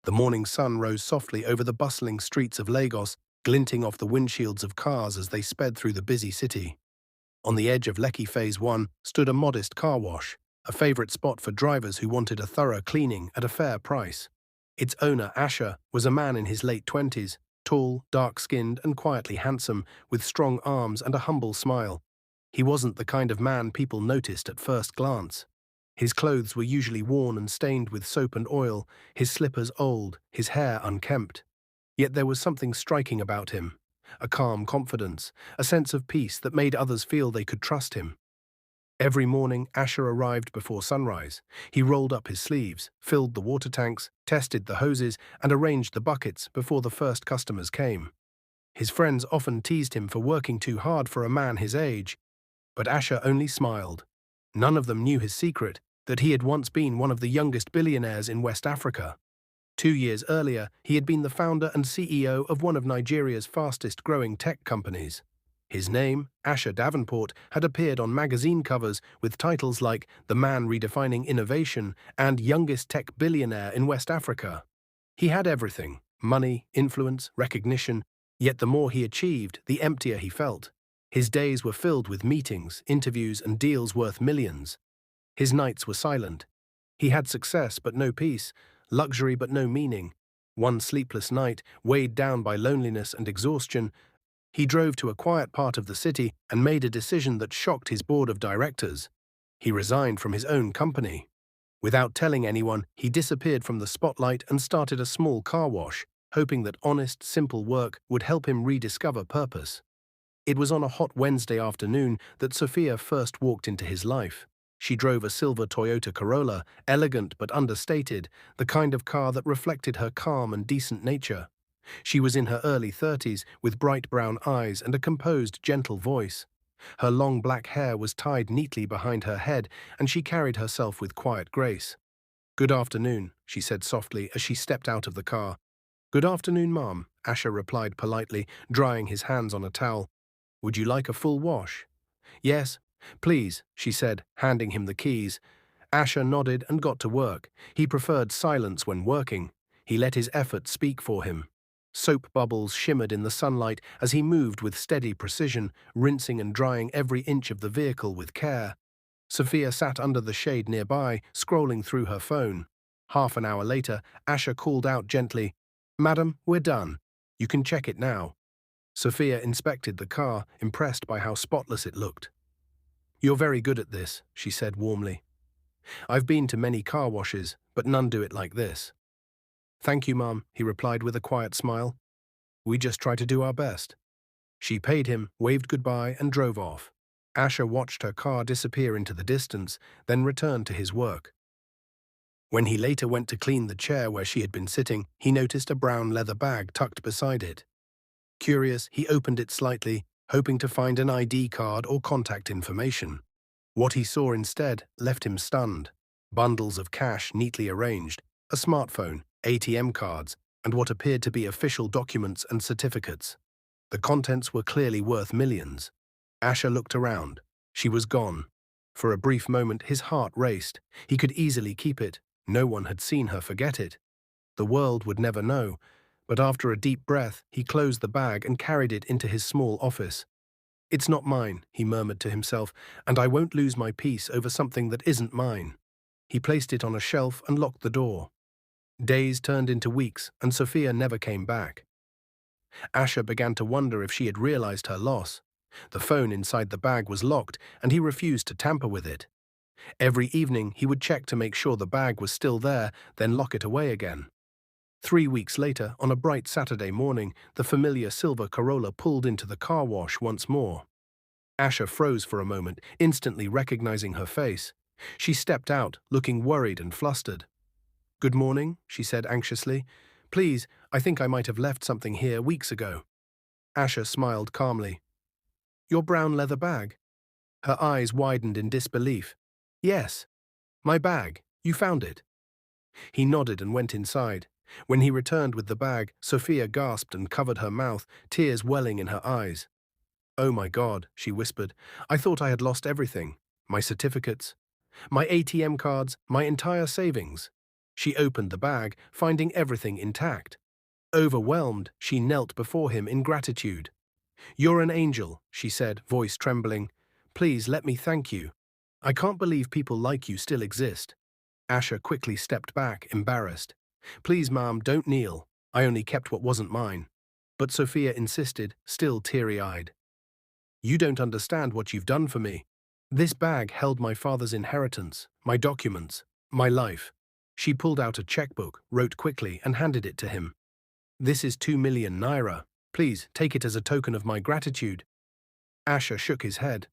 The morning sun rose softly over the bustling streets of Lagos, glinting off the windshields of cars as they sped through the busy city. On the edge of Lekki Phase 1 stood a modest car wash, a favorite spot for drivers who wanted a thorough cleaning at a fair price. Its owner, Asher, was a man in his late 20s, tall, dark-skinned and quietly handsome, with strong arms and a humble smile. He wasn't the kind of man people noticed at first glance. His clothes were usually worn and stained with soap and oil, his slippers old, his hair unkempt. Yet there was something striking about him, a calm confidence, a sense of peace that made others feel they could trust him. Every morning, Asher arrived before sunrise. He rolled up his sleeves, filled the water tanks, tested the hoses, and arranged the buckets before the first customers came. His friends often teased him for working too hard for a man his age, but Asher only smiled. None of them knew his secret, that he had once been one of the youngest billionaires in West Africa. 2 years earlier, he had been the founder and CEO of one of Nigeria's fastest-growing tech companies. His name, Asher Davenport, had appeared on magazine covers with titles like The Man Redefining Innovation and Youngest Tech Billionaire in West Africa. He had everything: money, influence, recognition, yet the more he achieved, the emptier he felt. His days were filled with meetings, interviews, and deals worth millions. His nights were silent. He had success but no peace, luxury but no meaning. One sleepless night, weighed down by loneliness and exhaustion, he drove to a quiet part of the city and made a decision that shocked his board of directors. He resigned from his own company. Without telling anyone, he disappeared from the spotlight and started a small car wash, hoping that honest, simple work would help him rediscover purpose. It was on a hot Wednesday afternoon that Sofiya first walked into his life. She drove a silver Toyota Corolla, elegant but understated, the kind of car that reflected her calm and decent nature. She was in her early 30s, with bright brown eyes and a composed, gentle voice. Her long black hair was tied neatly behind her head, and she carried herself with quiet grace. "Good afternoon," she said softly as she stepped out of the car. "Good afternoon, ma'am," Asher replied politely, drying his hands on a towel. "Would you like a full wash?" "Yes, please," she said, handing him the keys. Asher nodded and got to work. He preferred silence when working. He let his effort speak for him. Soap bubbles shimmered in the sunlight as he moved with steady precision, rinsing and drying every inch of the vehicle with care. Sofiya sat under the shade nearby, scrolling through her phone. Half an hour later, Asher called out gently, "Madam, we're done. You can check it now." Sofiya inspected the car, impressed by how spotless it looked. "You're very good at this," she said warmly. "I've been to many car washes, but none do it like this." "Thank you, ma'am," he replied with a quiet smile. "We just try to do our best." She paid him, waved goodbye, and drove off. Asher watched her car disappear into the distance, then returned to his work. When he later went to clean the chair where she had been sitting, he noticed a brown leather bag tucked beside it. Curious, he opened it slightly, hoping to find an ID card or contact information. What he saw instead left him stunned. Bundles of cash neatly arranged, a smartphone, ATM cards, and what appeared to be official documents and certificates. The contents were clearly worth millions. Asher looked around. She was gone. For a brief moment, his heart raced. He could easily keep it. No one had seen her forget it. The world would never know. But after a deep breath, he closed the bag and carried it into his small office. "It's not mine," he murmured to himself, "and I won't lose my peace over something that isn't mine." He placed it on a shelf and locked the door. Days turned into weeks, and Sofiya never came back. Asher began to wonder if she had realized her loss. The phone inside the bag was locked, and he refused to tamper with it. Every evening, he would check to make sure the bag was still there, then lock it away again. 3 weeks later, on a bright Saturday morning, the familiar silver Corolla pulled into the car wash once more. Asher froze for a moment, instantly recognizing her face. She stepped out, looking worried and flustered. "Good morning," she said anxiously. "Please, I think I might have left something here weeks ago." Asher smiled calmly. "Your brown leather bag?" Her eyes widened in disbelief. "Yes, my bag. You found it." He nodded and went inside. When he returned with the bag, Sofiya gasped and covered her mouth, tears welling in her eyes. "Oh my God," she whispered. "I thought I had lost everything. My certificates, my ATM cards, my entire savings." She opened the bag, finding everything intact. Overwhelmed, she knelt before him in gratitude. "You're an angel," she said, voice trembling. "Please let me thank you. I can't believe people like you still exist." Asher quickly stepped back, embarrassed. "Please, Mom, don't kneel. I only kept what wasn't mine." But Sofiya insisted, still teary-eyed. "You don't understand what you've done for me. This bag held my father's inheritance, my documents, my life." She pulled out a checkbook, wrote quickly, and handed it to him. "This is 2 million naira. Please take it as a token of my gratitude." Asher shook his head.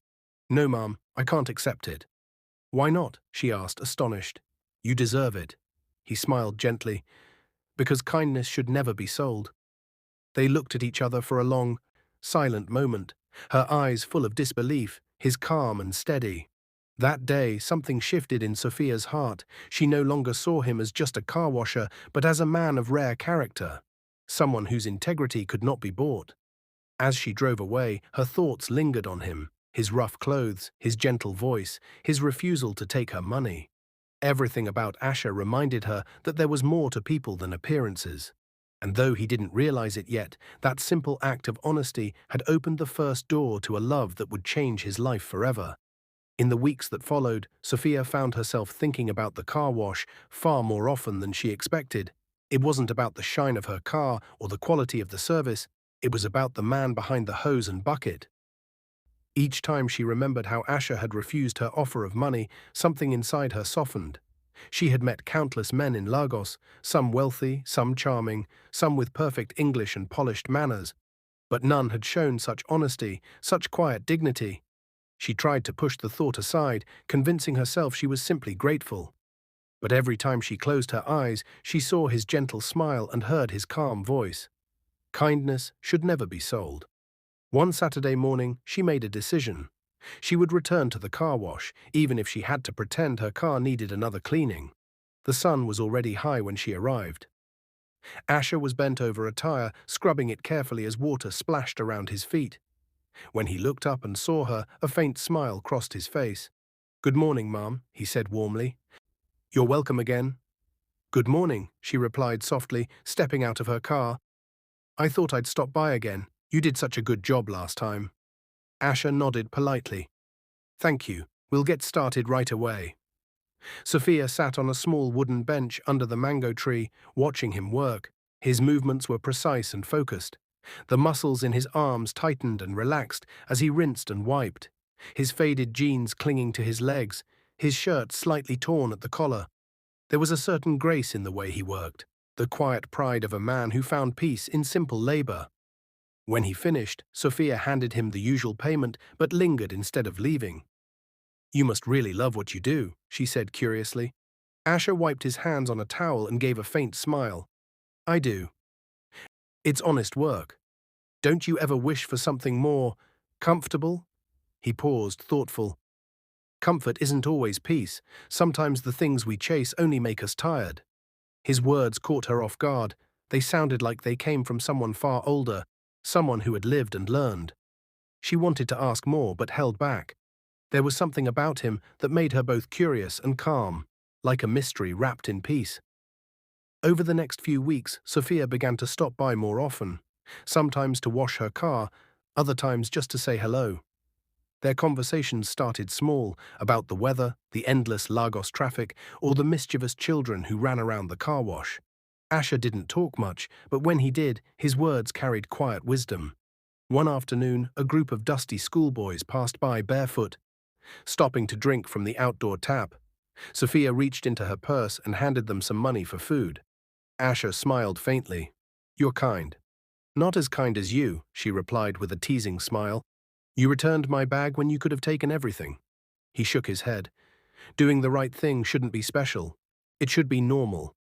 "No, Mom, I can't accept it." "Why not?" she asked, astonished. "You deserve it." He smiled gently. "Because kindness should never be sold." They looked at each other for a long, silent moment, her eyes full of disbelief, his calm and steady. That day, something shifted in Sofiya's heart. She no longer saw him as just a car washer, but as a man of rare character, someone whose integrity could not be bought. As she drove away, her thoughts lingered on him, his rough clothes, his gentle voice, his refusal to take her money. Everything about Asher reminded her that there was more to people than appearances. And though he didn't realize it yet, that simple act of honesty had opened the first door to a love that would change his life forever. In the weeks that followed, Sofiya found herself thinking about the car wash far more often than she expected. It wasn't about the shine of her car or the quality of the service, it was about the man behind the hose and bucket. Each time she remembered how Asher had refused her offer of money, something inside her softened. She had met countless men in Lagos, some wealthy, some charming, some with perfect English and polished manners, but none had shown such honesty, such quiet dignity. She tried to push the thought aside, convincing herself she was simply grateful. But every time she closed her eyes, she saw his gentle smile and heard his calm voice. Kindness should never be sold. One Saturday morning, she made a decision. She would return to the car wash, even if she had to pretend her car needed another cleaning. The sun was already high when she arrived. Asher was bent over a tire, scrubbing it carefully as water splashed around his feet. When he looked up and saw her, a faint smile crossed his face. "Good morning, Mom," he said warmly. "You're welcome again." "Good morning," she replied softly, stepping out of her car. "I thought I'd stop by again. You did such a good job last time." Asher nodded politely. "Thank you. We'll get started right away." Sofiya sat on a small wooden bench under the mango tree, watching him work. His movements were precise and focused. The muscles in his arms tightened and relaxed as he rinsed and wiped, his faded jeans clinging to his legs, his shirt slightly torn at the collar. There was a certain grace in the way he worked, the quiet pride of a man who found peace in simple labor. When he finished, Sofiya handed him the usual payment but lingered instead of leaving. "You must really love what you do," she said curiously. Asher wiped his hands on a towel and gave a faint smile. "I do. It's honest work. Don't you ever wish for something more comfortable?" He paused, thoughtful. "Comfort isn't always peace. Sometimes the things we chase only make us tired." His words caught her off guard. They sounded like they came from someone far older, someone who had lived and learned. She wanted to ask more, but held back. There was something about him that made her both curious and calm, like a mystery wrapped in peace. Over the next few weeks, Sofiya began to stop by more often, sometimes to wash her car, other times just to say hello. Their conversations started small, about the weather, the endless Lagos traffic, or the mischievous children who ran around the car wash. Asher didn't talk much, but when he did, his words carried quiet wisdom. One afternoon, a group of dusty schoolboys passed by barefoot, stopping to drink from the outdoor tap. Sofiya reached into her purse and handed them some money for food. Asher smiled faintly. "You're kind." "Not as kind as you," she replied with a teasing smile. "You returned my bag when you could have taken everything." He shook his head. "Doing the right thing shouldn't be special. It should be normal."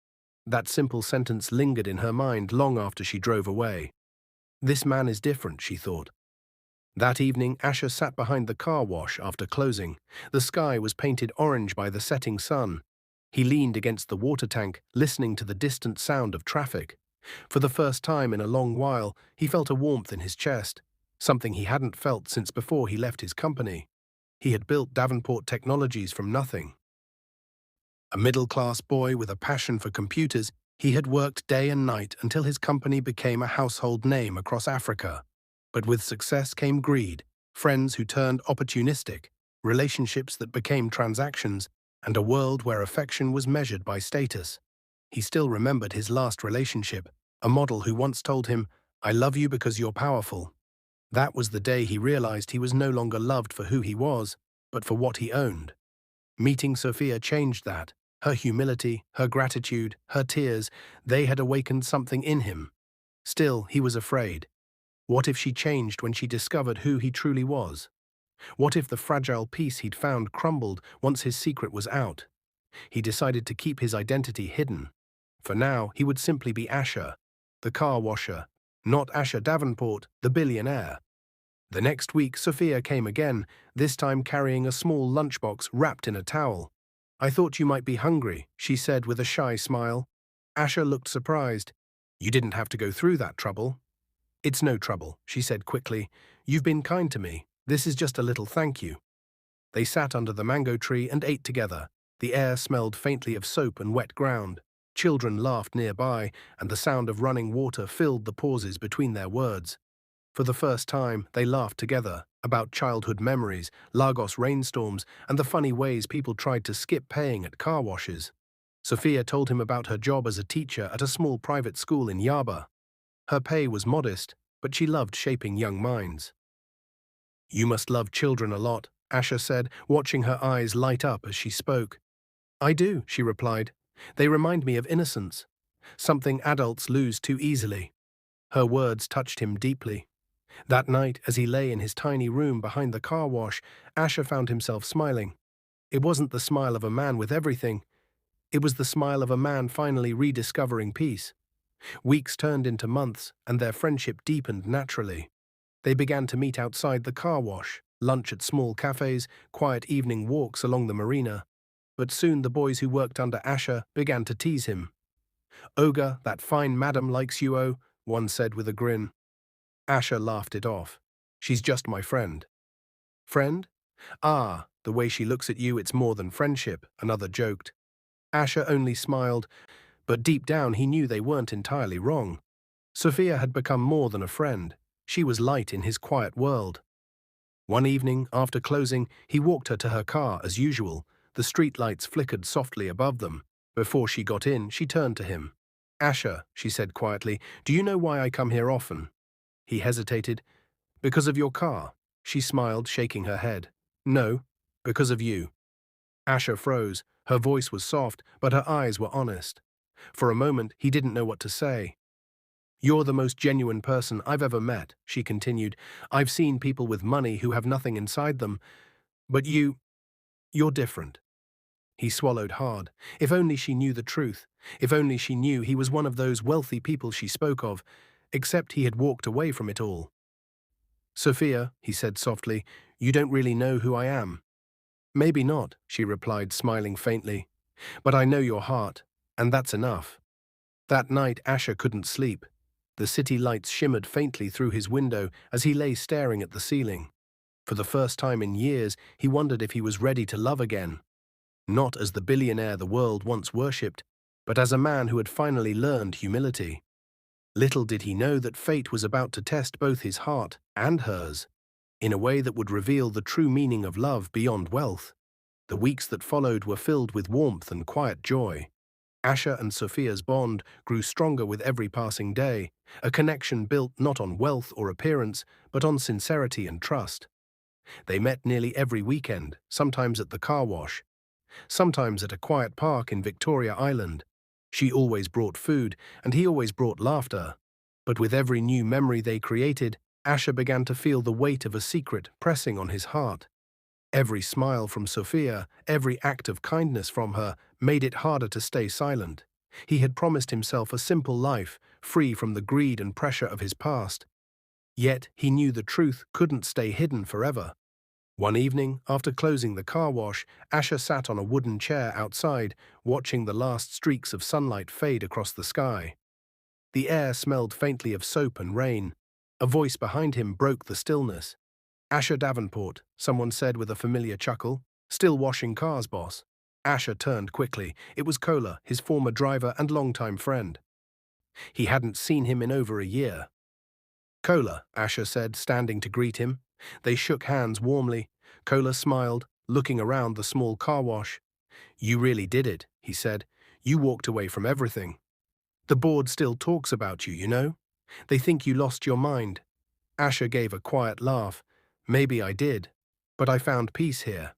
That simple sentence lingered in her mind long after she drove away. This man is different, she thought. That evening, Asher sat behind the car wash after closing. The sky was painted orange by the setting sun. He leaned against the water tank, listening to the distant sound of traffic. For the first time in a long while, he felt a warmth in his chest, something he hadn't felt since before he left his company. He had built Davenport Technologies from nothing. A middle-class boy with a passion for computers, he had worked day and night until his company became a household name across Africa. But with success came greed, friends who turned opportunistic, relationships that became transactions, and a world where affection was measured by status. He still remembered his last relationship, a model who once told him, "I love you because you're powerful." That was the day he realized he was no longer loved for who he was, but for what he owned. Meeting Sofiya changed that. Her humility, her gratitude, her tears, they had awakened something in him. Still, he was afraid. What if she changed when she discovered who he truly was? What if the fragile peace he'd found crumbled once his secret was out? He decided to keep his identity hidden. For now, he would simply be Asher, the car washer, not Asher Davenport, the billionaire. The next week, Sofiya came again, this time carrying a small lunchbox wrapped in a towel. "I thought you might be hungry," she said with a shy smile. Asher looked surprised. "You didn't have to go through that trouble." "It's no trouble," she said quickly. "You've been kind to me. This is just a little thank you." They sat under the mango tree and ate together. The air smelled faintly of soap and wet ground. Children laughed nearby, and the sound of running water filled the pauses between their words. For the first time, they laughed together, about childhood memories, Lagos rainstorms, and the funny ways people tried to skip paying at car washes. Sofiya told him about her job as a teacher at a small private school in Yaba. Her pay was modest, but she loved shaping young minds. "You must love children a lot," Asher said, watching her eyes light up as she spoke. "I do," she replied. "They remind me of innocence, something adults lose too easily." Her words touched him deeply. That night, as he lay in his tiny room behind the car wash, Asher found himself smiling. It wasn't the smile of a man with everything. It was the smile of a man finally rediscovering peace. Weeks turned into months, and their friendship deepened naturally. They began to meet outside the car wash, lunch at small cafes, quiet evening walks along the marina. But soon the boys who worked under Asher began to tease him. "Ogre, that fine madam likes you, oh," one said with a grin. Asher laughed it off. "She's just my friend." "Friend? Ah, the way she looks at you, it's more than friendship," another joked. Asher only smiled, but deep down he knew they weren't entirely wrong. Sofiya had become more than a friend. She was light in his quiet world. One evening, after closing, he walked her to her car as usual. The streetlights flickered softly above them. Before she got in, she turned to him. "Asher," she said quietly, "do you know why I come here often?" He hesitated. "Because of your car?" She smiled, shaking her head. "No, because of you." Asher froze. Her voice was soft, but her eyes were honest. For a moment, he didn't know what to say. "You're the most genuine person I've ever met," she continued. "I've seen people with money who have nothing inside them, but you're different." He swallowed hard. If only she knew the truth. If only she knew he was one of those wealthy people she spoke of, except he had walked away from it all. "Sofiya," he said softly, "you don't really know who I am." "Maybe not," she replied, smiling faintly. "But I know your heart, and that's enough." That night, Asher couldn't sleep. The city lights shimmered faintly through his window as he lay staring at the ceiling. For the first time in years, he wondered if he was ready to love again. Not as the billionaire the world once worshipped, but as a man who had finally learned humility. Little did he know that fate was about to test both his heart and hers, in a way that would reveal the true meaning of love beyond wealth. The weeks that followed were filled with warmth and quiet joy. Asher and Sofiya's bond grew stronger with every passing day, a connection built not on wealth or appearance, but on sincerity and trust. They met nearly every weekend, sometimes at the car wash, sometimes at a quiet park in Victoria Island. She always brought food, and he always brought laughter. But with every new memory they created, Asher began to feel the weight of a secret pressing on his heart. Every smile from Sofiya, every act of kindness from her, made it harder to stay silent. He had promised himself a simple life, free from the greed and pressure of his past. Yet he knew the truth couldn't stay hidden forever. One evening, after closing the car wash, Asher sat on a wooden chair outside, watching the last streaks of sunlight fade across the sky. The air smelled faintly of soap and rain. A voice behind him broke the stillness. "Asher Davenport," someone said with a familiar chuckle. "Still washing cars, boss." Asher turned quickly. It was Kola, his former driver and longtime friend. He hadn't seen him in over a year. "Kola," Asher said, standing to greet him. They shook hands warmly. Kola smiled, looking around the small car wash. "You really did it," he said. "You walked away from everything. The board still talks about you, you know? They think you lost your mind." Asher gave a quiet laugh. "Maybe I did, but I found peace here.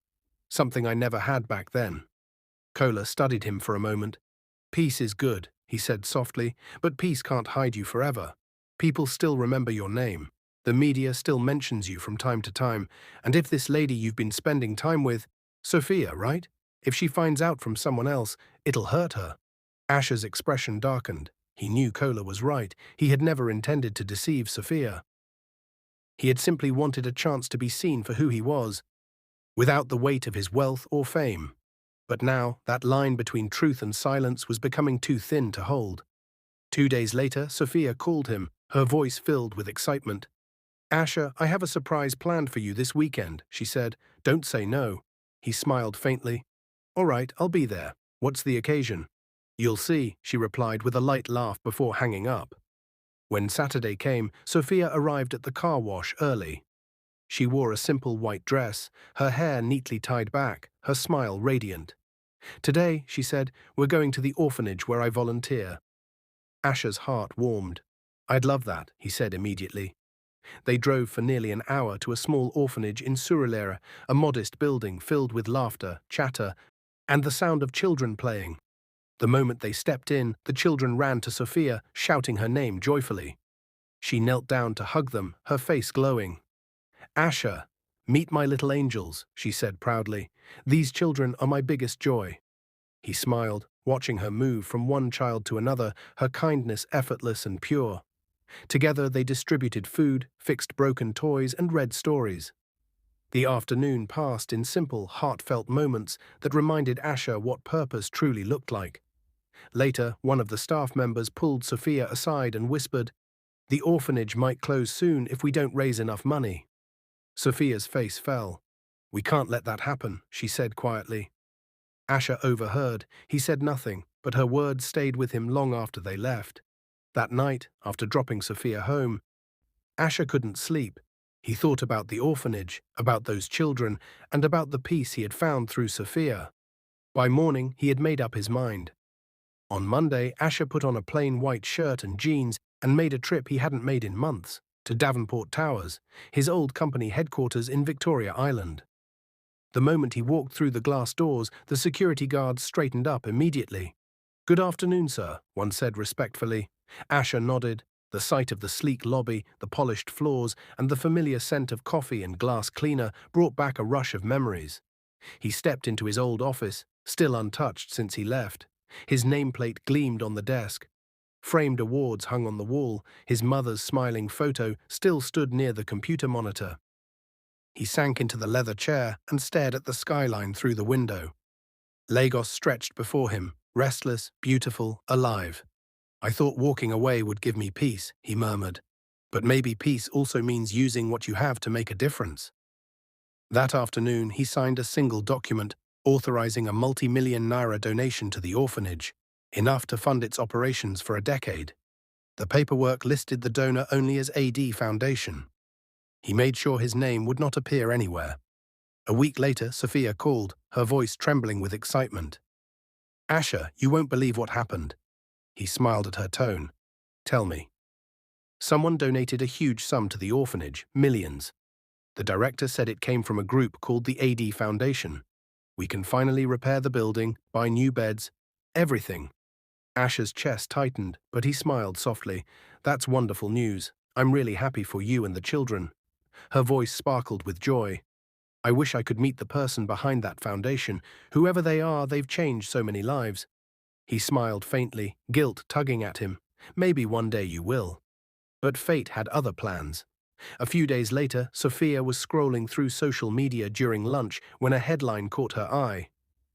Something I never had back then." Kola studied him for a moment. "Peace is good," he said softly, "but peace can't hide you forever. People still remember your name. The media still mentions you from time to time, and if this lady you've been spending time with, Sofiya, right? If she finds out from someone else, it'll hurt her." Asher's expression darkened. He knew Kola was right. He had never intended to deceive Sofiya. He had simply wanted a chance to be seen for who he was, without the weight of his wealth or fame. But now, that line between truth and silence was becoming too thin to hold. 2 days later, Sofiya called him, her voice filled with excitement. "Asher, I have a surprise planned for you this weekend," she said. "Don't say no." He smiled faintly. "All right, I'll be there. What's the occasion?" "You'll see," she replied with a light laugh before hanging up. When Saturday came, Sofiya arrived at the car wash early. She wore a simple white dress, her hair neatly tied back, her smile radiant. "Today," she said, "we're going to the orphanage where I volunteer." Asher's heart warmed. "I'd love that," he said immediately. They drove for nearly an hour to a small orphanage in Surulere, a modest building filled with laughter, chatter, and the sound of children playing. The moment they stepped in, the children ran to Sofiya, shouting her name joyfully. She knelt down to hug them, her face glowing. "Asher, meet my little angels," she said proudly. "These children are my biggest joy." He smiled, watching her move from one child to another, her kindness effortless and pure. Together they distributed food, fixed broken toys, and read stories. The afternoon passed in simple, heartfelt moments that reminded Asher what purpose truly looked like. Later, one of the staff members pulled Sofiya aside and whispered, "The orphanage might close soon if we don't raise enough money." Sofiya's face fell. "We can't let that happen," she said quietly. Asher overheard. He said nothing, but her words stayed with him long after they left. That night, after dropping Sofiya home, Asher couldn't sleep. He thought about the orphanage, about those children, and about the peace he had found through Sofiya. By morning, he had made up his mind. On Monday, Asher put on a plain white shirt and jeans and made a trip he hadn't made in months, to Davenport Towers, his old company headquarters in Victoria Island. The moment he walked through the glass doors, the security guards straightened up immediately. "Good afternoon, sir," one said respectfully. Asher nodded. The sight of the sleek lobby, the polished floors, and the familiar scent of coffee and glass cleaner brought back a rush of memories. He stepped into his old office, still untouched since he left. His nameplate gleamed on the desk. Framed awards hung on the wall. His mother's smiling photo still stood near the computer monitor. He sank into the leather chair and stared at the skyline through the window. Lagos stretched before him, restless, beautiful, alive. "I thought walking away would give me peace," he murmured. "But maybe peace also means using what you have to make a difference." That afternoon, he signed a single document authorizing a multi-million naira donation to the orphanage, enough to fund its operations for a decade. The paperwork listed the donor only as AD Foundation. He made sure his name would not appear anywhere. A week later, Sofiya called, her voice trembling with excitement. "Asher, you won't believe what happened." He smiled at her tone. "Tell me." "Someone donated a huge sum to the orphanage, millions. The director said it came from a group called the AD Foundation. We can finally repair the building, buy new beds, everything." Asher's chest tightened, but he smiled softly. "That's wonderful news. I'm really happy for you and the children." Her voice sparkled with joy. "I wish I could meet the person behind that foundation. Whoever they are, they've changed so many lives." He smiled faintly, guilt tugging at him. "Maybe one day you will." But fate had other plans. A few days later, Sofiya was scrolling through social media during lunch when a headline caught her eye.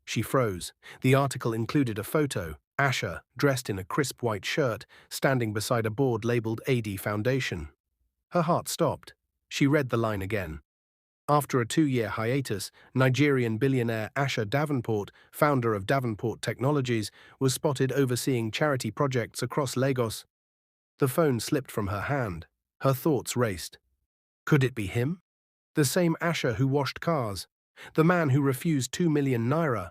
She froze. The article included a photo, Asher, dressed in a crisp white shirt, standing beside a board labeled AD Foundation. Her heart stopped. She read the line again. After a 2-year hiatus, Nigerian billionaire Asher Davenport, founder of Davenport Technologies, was spotted overseeing charity projects across Lagos. The phone slipped from her hand. Her thoughts raced. Could it be him? The same Asher who washed cars? The man who refused 2 million naira?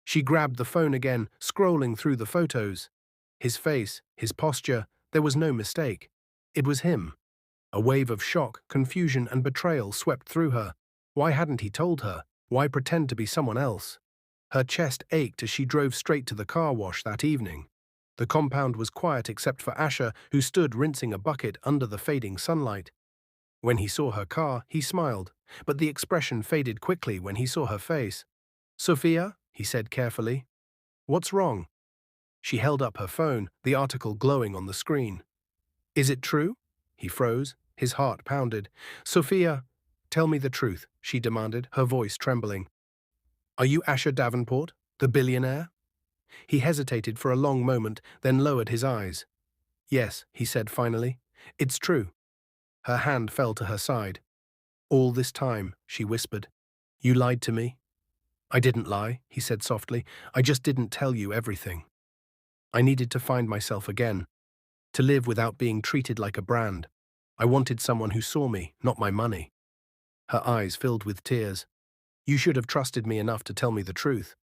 She grabbed the phone again, scrolling through the photos. His face, his posture, there was no mistake. It was him. A wave of shock, confusion, and betrayal swept through her. Why hadn't he told her? Why pretend to be someone else? Her chest ached as she drove straight to the car wash that evening. The compound was quiet except for Asher, who stood rinsing a bucket under the fading sunlight. When he saw her car, he smiled, but the expression faded quickly when he saw her face. "Sofiya," he said carefully. "What's wrong?" She held up her phone, the article glowing on the screen. "Is it true?" He froze, his heart pounded. "Sofiya, tell me the truth," she demanded, her voice trembling. "Are you Asher Davenport, the billionaire?" He hesitated for a long moment, then lowered his eyes. "Yes," he said finally. "It's true." Her hand fell to her side. "All this time," she whispered. "You lied to me." "I didn't lie," he said softly. "I just didn't tell you everything. I needed to find myself again, to live without being treated like a brand. I wanted someone who saw me, not my money." Her eyes filled with tears. "You should have trusted me enough to tell me the truth.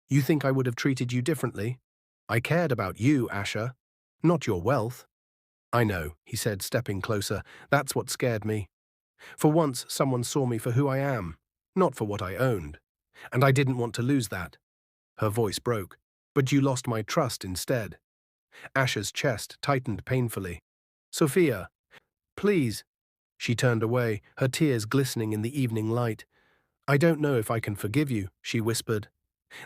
You think I would have treated you differently? I cared about you, Asher, not your wealth." "I know," he said, stepping closer. "That's what scared me. For once, someone saw me for who I am, not for what I owned. And I didn't want to lose that." Her voice broke. "But you lost my trust instead." Asher's chest tightened painfully. "Sofiya, please." She turned away, her tears glistening in the evening light. "I don't know if I can forgive you," she whispered.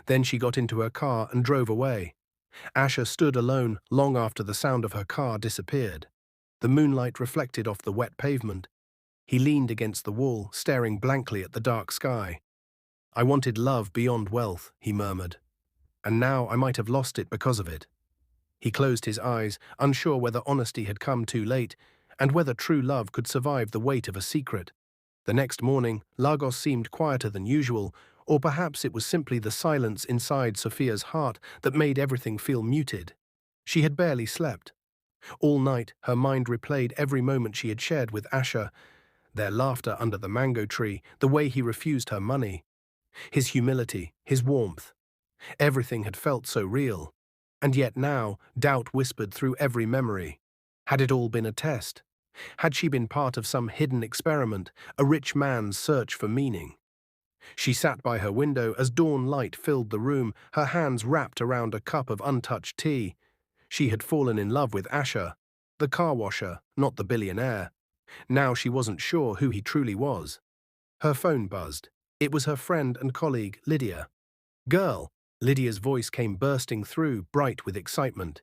Then she got into her car and drove away. Asher stood alone long after the sound of her car disappeared. The moonlight reflected off the wet pavement. He leaned against the wall, staring blankly at the dark sky. "I wanted love beyond wealth," he murmured. "And now I might have lost it because of it." He closed his eyes, unsure whether honesty had come too late, and whether true love could survive the weight of a secret. The next morning, Lagos seemed quieter than usual, or perhaps it was simply the silence inside Sofia's heart that made everything feel muted. She had barely slept. All night, her mind replayed every moment she had shared with Asher, their laughter under the mango tree, the way he refused her money, his humility, his warmth. Everything had felt so real. And yet now, doubt whispered through every memory. Had it all been a test? Had she been part of some hidden experiment, a rich man's search for meaning? She sat by her window as dawn light filled the room, her hands wrapped around a cup of untouched tea. She had fallen in love with Asher, the car washer, not the billionaire. Now she wasn't sure who he truly was. Her phone buzzed. It was her friend and colleague, Lydia. "Girl," Lydia's voice came bursting through, bright with excitement.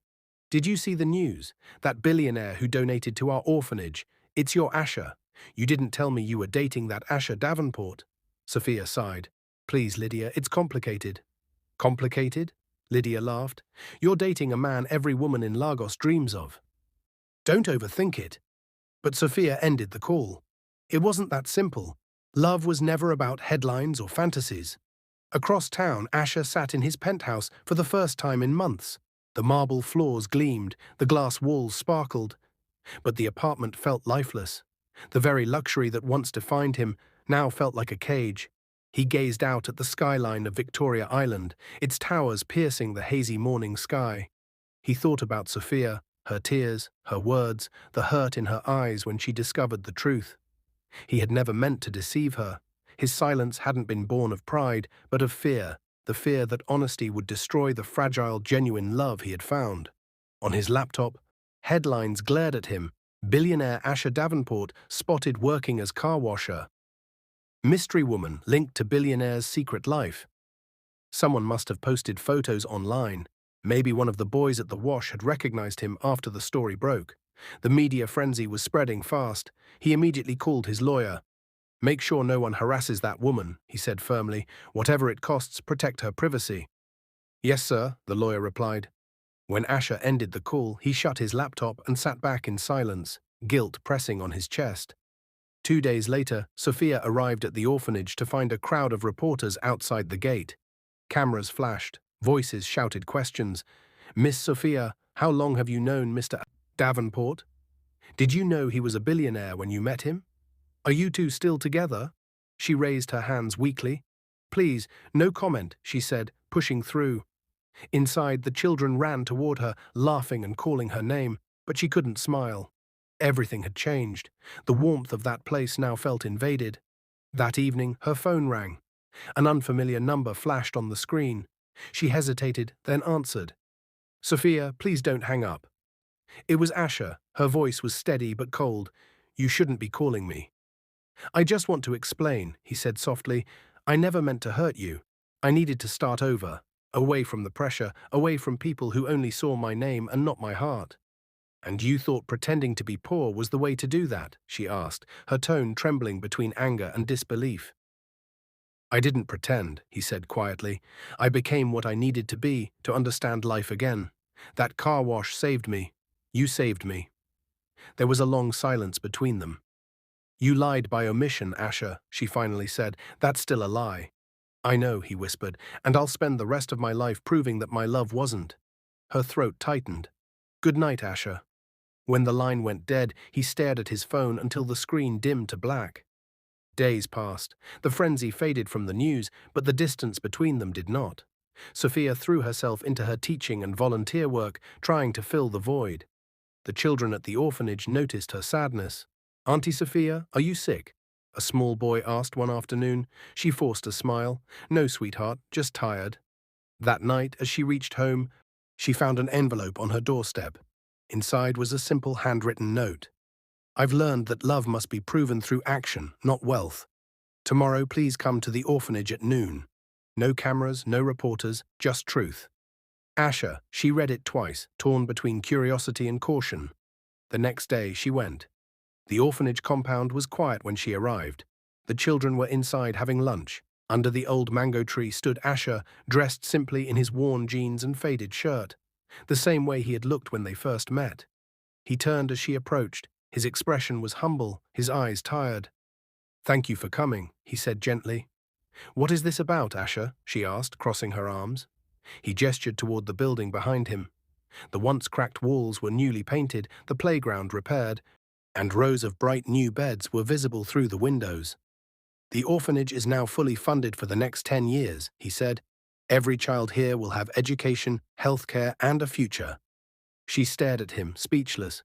"Did you see the news? That billionaire who donated to our orphanage. It's your Asher. You didn't tell me you were dating that Asher Davenport." Sofiya sighed. "Please, Lydia, it's complicated." "Complicated?" Lydia laughed. "You're dating a man every woman in Lagos dreams of. Don't overthink it." But Sofiya ended the call. It wasn't that simple. Love was never about headlines or fantasies. Across town, Asher sat in his penthouse for the first time in months. The marble floors gleamed, the glass walls sparkled. But the apartment felt lifeless. The very luxury that once defined him now felt like a cage. He gazed out at the skyline of Victoria Island, its towers piercing the hazy morning sky. He thought about Sofiya, her tears, her words, the hurt in her eyes when she discovered the truth. He had never meant to deceive her. His silence hadn't been born of pride, but of fear, the fear that honesty would destroy the fragile, genuine love he had found. On his laptop, headlines glared at him. Billionaire Asher Davenport spotted working as car washer. Mystery woman linked to billionaire's secret life. Someone must have posted photos online. Maybe one of the boys at the wash had recognized him after the story broke. The media frenzy was spreading fast. He immediately called his lawyer. "Make sure no one harasses that woman," he said firmly. "Whatever it costs, protect her privacy." "Yes, sir," the lawyer replied. When Asher ended the call, he shut his laptop and sat back in silence, guilt pressing on his chest. 2 days later, Sofiya arrived at the orphanage to find a crowd of reporters outside the gate. Cameras flashed, voices shouted questions. "Miss Sofiya, how long have you known Mr. Davenport? Did you know he was a billionaire when you met him? Are you two still together?" She raised her hands weakly. "Please, no comment," she said, pushing through. Inside, the children ran toward her, laughing and calling her name, but she couldn't smile. Everything had changed. The warmth of that place now felt invaded. That evening, her phone rang. An unfamiliar number flashed on the screen. She hesitated, then answered. "Sofiya, please don't hang up." It was Asher. Her voice was steady but cold. "You shouldn't be calling me." "I just want to explain," he said softly. "I never meant to hurt you. I needed to start over, away from the pressure, away from people who only saw my name and not my heart." "And you thought pretending to be poor was the way to do that?" she asked, her tone trembling between anger and disbelief. "I didn't pretend," he said quietly. "I became what I needed to be to understand life again. That car wash saved me. You saved me." There was a long silence between them. "You lied by omission, Asher," she finally said. "That's still a lie." "I know," he whispered, "and I'll spend the rest of my life proving that my love wasn't." Her throat tightened. "Good night, Asher." When the line went dead, he stared at his phone until the screen dimmed to black. Days passed. The frenzy faded from the news, but the distance between them did not. Sofiya threw herself into her teaching and volunteer work, trying to fill the void. The children at the orphanage noticed her sadness. "Auntie Sofiya, are you sick?" a small boy asked one afternoon. She forced a smile. "No, sweetheart, just tired." That night, as she reached home, she found an envelope on her doorstep. Inside was a simple handwritten note. "I've learned that love must be proven through action, not wealth. Tomorrow, please come to the orphanage at noon. No cameras, no reporters, just truth." Asher, she read it twice, torn between curiosity and caution. The next day, she went. The orphanage compound was quiet when she arrived. The children were inside having lunch. Under the old mango tree stood Asher, dressed simply in his worn jeans and faded shirt, the same way he had looked when they first met. He turned as she approached. His expression was humble, his eyes tired. "Thank you for coming," he said gently. "What is this about, Asher?" she asked, crossing her arms. He gestured toward the building behind him. The once cracked walls were newly painted, the playground repaired, and rows of bright new beds were visible through the windows. "The orphanage is now fully funded for the next 10 years, he said. "Every child here will have education, health care, and a future." She stared at him, speechless.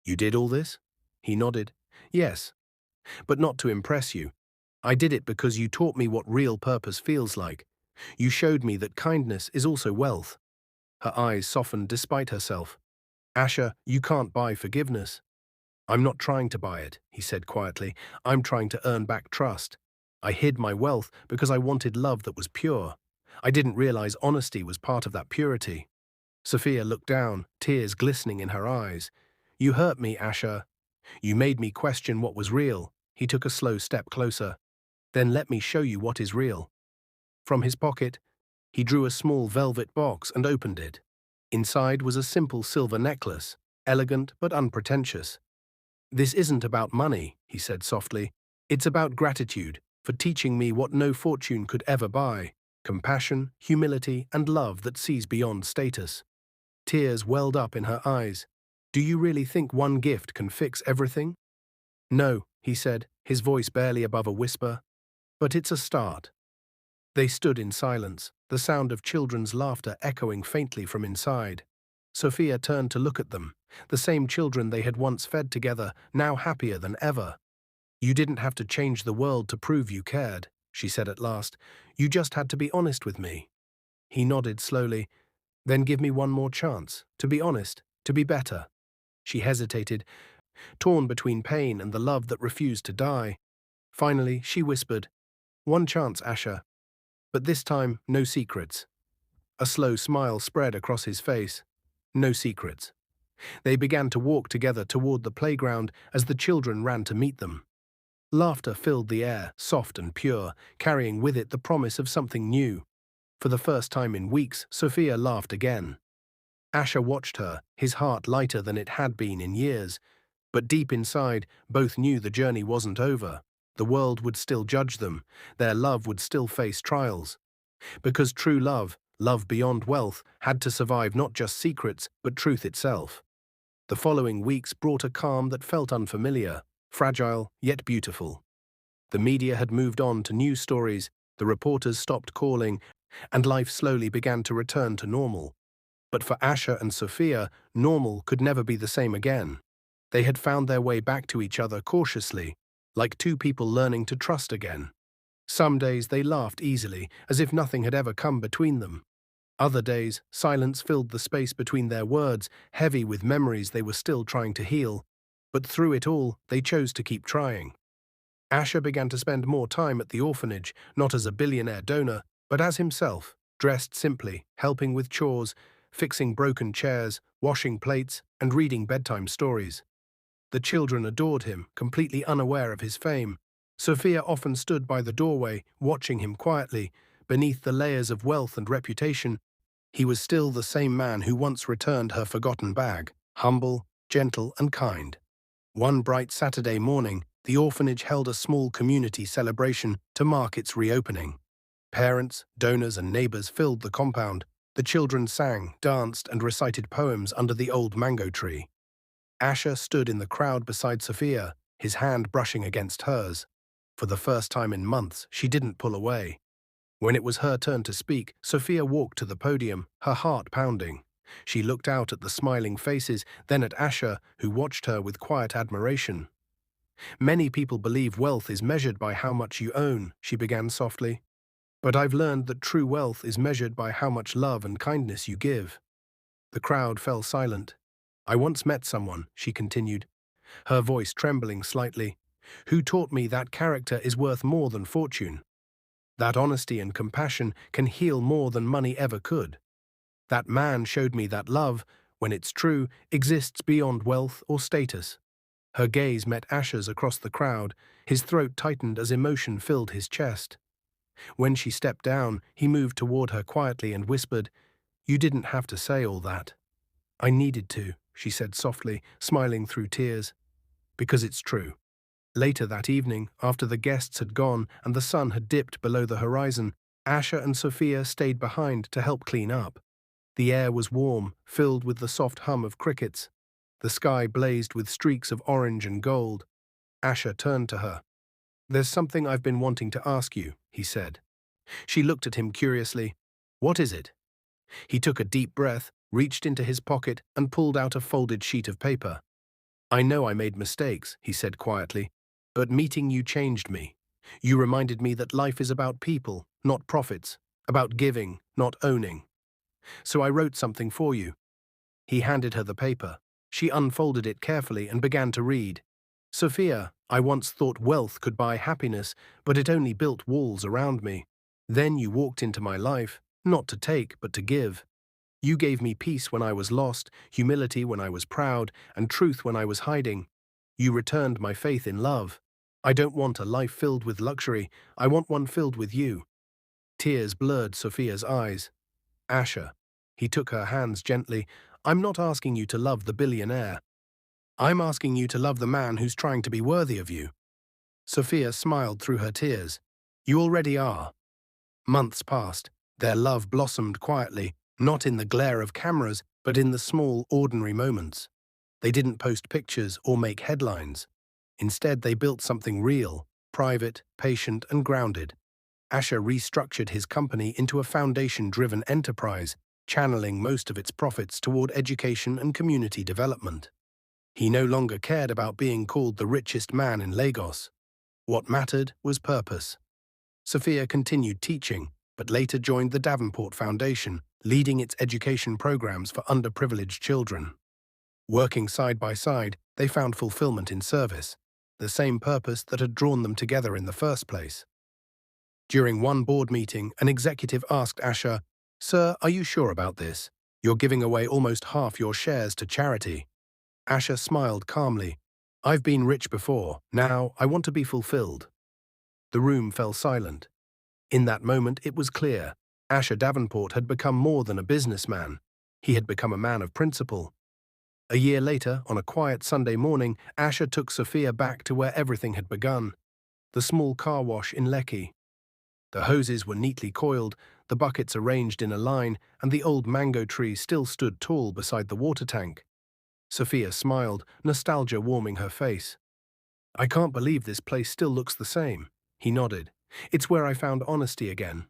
"You did all this?" He nodded. "Yes, but not to impress you. I did it because you taught me what real purpose feels like. You showed me that kindness is also wealth." Her eyes softened despite herself. "Asher, you can't buy forgiveness." "I'm not trying to buy it," he said quietly. "I'm trying to earn back trust. I hid my wealth because I wanted love that was pure. I didn't realize honesty was part of that purity." Sofiya looked down, tears glistening in her eyes. "You hurt me, Asher. You made me question what was real." He took a slow step closer. "Then let me show you what is real." From his pocket, he drew a small velvet box and opened it. Inside was a simple silver necklace, elegant but unpretentious. "This isn't about money," he said softly. "It's about gratitude for teaching me what no fortune could ever buy: compassion, humility, and love that sees beyond status." Tears welled up in her eyes. "Do you really think one gift can fix everything?" "No," he said, his voice barely above a whisper. "But it's a start." They stood in silence, the sound of children's laughter echoing faintly from inside. Sofiya turned to look at them, the same children they had once fed together, now happier than ever. "You didn't have to change the world to prove you cared," she said at last. "You just had to be honest with me." He nodded slowly. "Then give me one more chance, to be honest, to be better." She hesitated, torn between pain and the love that refused to die. Finally, she whispered, "One chance, Asher. But this time, no secrets." A slow smile spread across his face. No secrets. They began to walk together toward the playground as the children ran to meet them. Laughter filled the air, soft and pure, carrying with it the promise of something new. For the first time in weeks, Sofiya laughed again. Asher watched her, his heart lighter than it had been in years. But deep inside, both knew the journey wasn't over. The world would still judge them. Their love would still face trials. Because true love, love beyond wealth, had to survive not just secrets, but truth itself. The following weeks brought a calm that felt unfamiliar, fragile, yet beautiful. The media had moved on to news stories, the reporters stopped calling, and life slowly began to return to normal. But for Asher and Sofiya, normal could never be the same again. They had found their way back to each other cautiously, like two people learning to trust again. Some days they laughed easily, as if nothing had ever come between them. Other days, silence filled the space between their words, heavy with memories they were still trying to heal. But through it all, they chose to keep trying. Asher began to spend more time at the orphanage, not as a billionaire donor, but as himself, dressed simply, helping with chores, fixing broken chairs, washing plates, and reading bedtime stories. The children adored him, completely unaware of his fame. Sofiya often stood by the doorway, watching him quietly. Beneath the layers of wealth and reputation, he was still the same man who once returned her forgotten bag, humble, gentle, and kind. One bright Saturday morning, the orphanage held a small community celebration to mark its reopening. Parents, donors, and neighbors filled the compound. The children sang, danced, and recited poems under the old mango tree. Asher stood in the crowd beside Sofiya, his hand brushing against hers. For the first time in months, she didn't pull away. When it was her turn to speak, Sofiya walked to the podium, her heart pounding. She looked out at the smiling faces, then at Asher, who watched her with quiet admiration. "Many people believe wealth is measured by how much you own," she began softly. "But I've learned that true wealth is measured by how much love and kindness you give." The crowd fell silent. "I once met someone," she continued, her voice trembling slightly, "who taught me that character is worth more than fortune. That honesty and compassion can heal more than money ever could. That man showed me that love, when it's true, exists beyond wealth or status." Her gaze met Asher's across the crowd. His throat tightened as emotion filled his chest. When she stepped down, he moved toward her quietly and whispered, "You didn't have to say all that." "I needed to," she said softly, smiling through tears. "Because it's true." Later that evening, after the guests had gone and the sun had dipped below the horizon, Asher and Sofiya stayed behind to help clean up. The air was warm, filled with the soft hum of crickets. The sky blazed with streaks of orange and gold. Asher turned to her. "There's something I've been wanting to ask you," he said. She looked at him curiously. "What is it?" He took a deep breath, reached into his pocket, and pulled out a folded sheet of paper. "I know I made mistakes," he said quietly, "but meeting you changed me. You reminded me that life is about people, not profits, about giving, not owning. So I wrote something for you." He handed her the paper. She unfolded it carefully and began to read. "Sofiya, I once thought wealth could buy happiness, but it only built walls around me. Then you walked into my life, not to take, but to give. You gave me peace when I was lost, humility when I was proud, and truth when I was hiding. You returned my faith in love. I don't want a life filled with luxury, I want one filled with you." Tears blurred Sofiya's eyes. "Asher," he took her hands gently, "I'm not asking you to love the billionaire. I'm asking you to love the man who's trying to be worthy of you." Sofiya smiled through her tears. "You already are." Months passed. Their love blossomed quietly, not in the glare of cameras, but in the small, ordinary moments. They didn't post pictures or make headlines. Instead, they built something real, private, patient, and grounded. Asher restructured his company into a foundation-driven enterprise, channeling most of its profits toward education and community development. He no longer cared about being called the richest man in Lagos. What mattered was purpose. Sofiya continued teaching, but later joined the Davenport Foundation, leading its education programs for underprivileged children. Working side by side, they found fulfillment in service, the same purpose that had drawn them together in the first place. During one board meeting, an executive asked Asher, "Sir, are you sure about this? You're giving away almost half your shares to charity." Asher smiled calmly. "I've been rich before. Now I want to be fulfilled." The room fell silent. In that moment, it was clear. Asher Davenport had become more than a businessman. He had become a man of principle. A year later, on a quiet Sunday morning, Asher took Sofiya back to where everything had begun, the small car wash in Lekki. The hoses were neatly coiled, the buckets arranged in a line, and the old mango tree still stood tall beside the water tank. Sofiya smiled, nostalgia warming her face. "I can't believe this place still looks the same." He nodded. "It's where I found honesty again.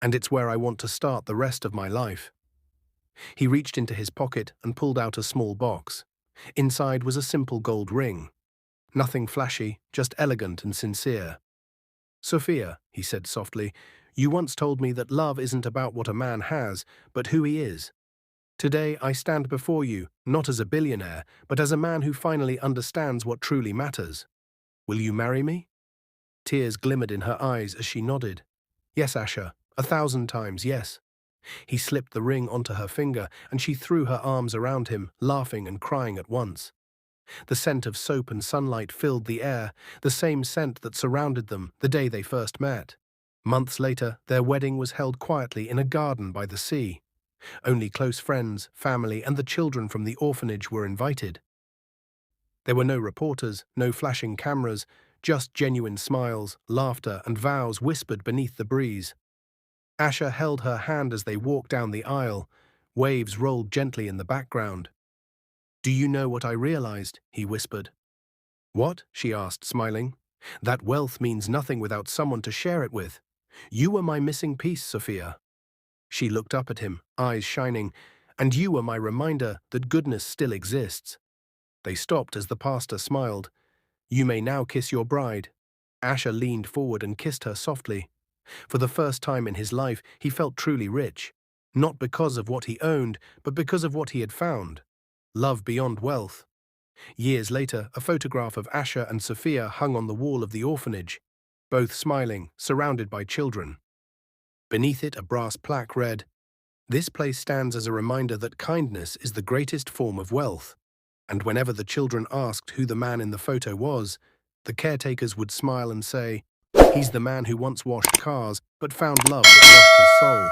And it's where I want to start the rest of my life." He reached into his pocket and pulled out a small box. Inside was a simple gold ring. Nothing flashy, just elegant and sincere. "Sofiya," he said softly, "you once told me that love isn't about what a man has, but who he is. Today I stand before you, not as a billionaire, but as a man who finally understands what truly matters. Will you marry me?" Tears glimmered in her eyes as she nodded. "Yes, Asher, 1,000 times yes." He slipped the ring onto her finger, and she threw her arms around him, laughing and crying at once. The scent of soap and sunlight filled the air, the same scent that surrounded them the day they first met. Months later, their wedding was held quietly in a garden by the sea. Only close friends, family, and the children from the orphanage were invited. There were no reporters, no flashing cameras, just genuine smiles, laughter, and vows whispered beneath the breeze. Asher held her hand as they walked down the aisle. Waves rolled gently in the background. "Do you know what I realized?" he whispered. "What?" she asked, smiling. "That wealth means nothing without someone to share it with. You were my missing piece, Sofiya." She looked up at him, eyes shining. "And you were my reminder that goodness still exists." They stopped as the pastor smiled. "You may now kiss your bride." Asher leaned forward and kissed her softly. For the first time in his life, he felt truly rich. Not because of what he owned, but because of what he had found. Love beyond wealth. Years later, a photograph of Asher and Sofiya hung on the wall of the orphanage, both smiling, surrounded by children. Beneath it, a brass plaque read, "This place stands as a reminder that kindness is the greatest form of wealth." And whenever the children asked who the man in the photo was, the caretakers would smile and say, "He's the man who once washed cars, but found love that washed his soul."